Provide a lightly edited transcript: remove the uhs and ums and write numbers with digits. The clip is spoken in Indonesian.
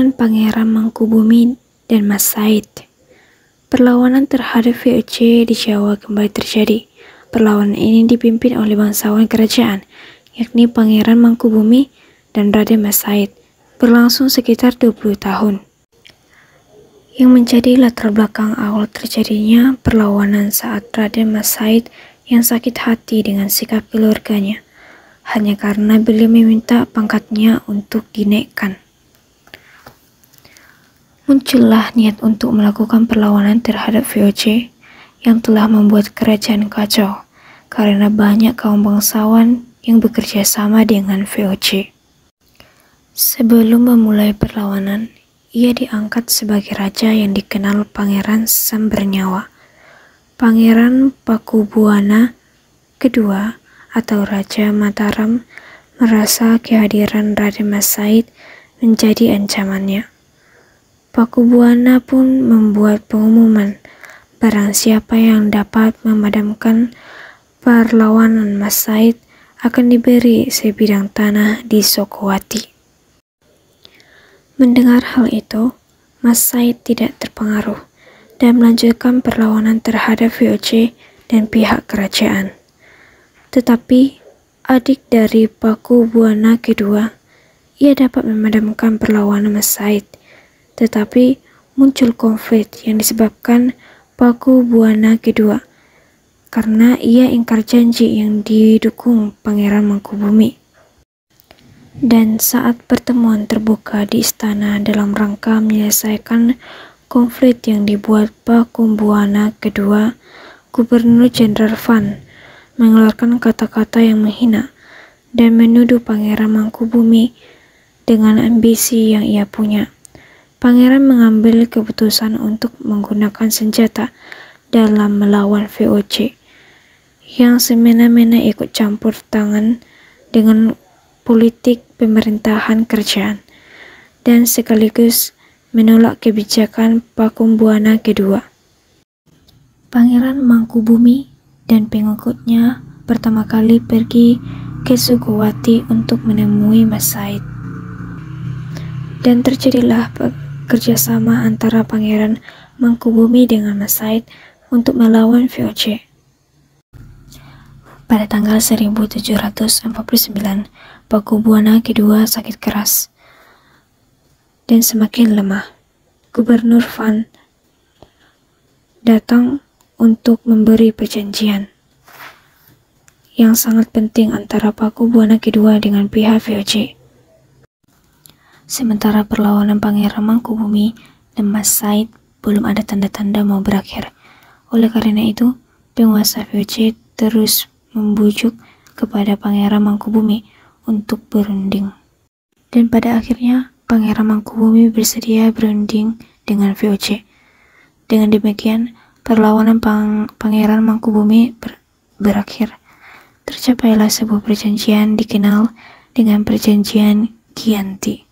Perlawanan Pangeran Mangkubumi dan Mas Said. Perlawanan terhadap VOC di Jawa kembali terjadi. Perlawanan ini dipimpin oleh bangsawan kerajaan, yakni Pangeran Mangkubumi dan Raden Mas Said, berlangsung sekitar 20 tahun. Yang menjadi latar belakang awal terjadinya perlawanan saat Raden Mas Said yang sakit hati dengan sikap keluarganya, hanya karena beliau meminta pangkatnya untuk dinaikkan. Muncullah niat untuk melakukan perlawanan terhadap VOC yang telah membuat kerajaan kacau karena banyak kaum bangsawan yang bekerja sama dengan VOC. Sebelum memulai perlawanan, ia diangkat sebagai raja yang dikenal Pangeran Sambernyawa. Pangeran Pakubuwana kedua atau Raja Mataram merasa kehadiran Raden Mas Said menjadi ancamannya. Pakubuwana pun membuat pengumuman, barang siapa yang dapat memadamkan perlawanan Mas Said akan diberi sebidang tanah di Sokowati. Mendengar hal itu, Mas Said tidak terpengaruh dan melanjutkan perlawanan terhadap VOC dan pihak kerajaan. Tetapi adik dari Pakubuwana kedua, ia dapat memadamkan perlawanan Mas Said. Tetapi muncul konflik yang disebabkan Pakubuwana kedua karena ia ingkar janji yang didukung Pangeran Mangkubumi. Dan saat pertemuan terbuka di istana dalam rangka menyelesaikan konflik yang dibuat Pakubuwana kedua, Gubernur Jenderal Van mengeluarkan kata-kata yang menghina dan menuduh Pangeran Mangkubumi dengan ambisi yang ia punya. Pangeran mengambil keputusan untuk menggunakan senjata dalam melawan VOC yang semena-mena ikut campur tangan dengan politik pemerintahan kerajaan dan sekaligus menolak kebijakan Pakubuwana kedua. Pangeran Mangkubumi dan pengikutnya pertama kali pergi ke Sukowati untuk menemui Mas Said. Dan terjadilah kerjasama antara Pangeran Mangkubumi dengan Mas Said untuk melawan VOC. Pada tanggal 1749, Pakubuwana kedua sakit keras dan semakin lemah. Gubernur Van datang untuk memberi perjanjian yang sangat penting antara Pakubuwana kedua dengan pihak VOC. Sementara perlawanan Pangeran Mangkubumi dan Mas Said belum ada tanda-tanda mau berakhir. Oleh karena itu, penguasa VOC terus membujuk kepada Pangeran Mangkubumi untuk berunding. Dan pada akhirnya, Pangeran Mangkubumi bersedia berunding dengan VOC. Dengan demikian, perlawanan Pangeran Mangkubumi berakhir. Tercapailah sebuah perjanjian dikenal dengan Perjanjian Giyanti.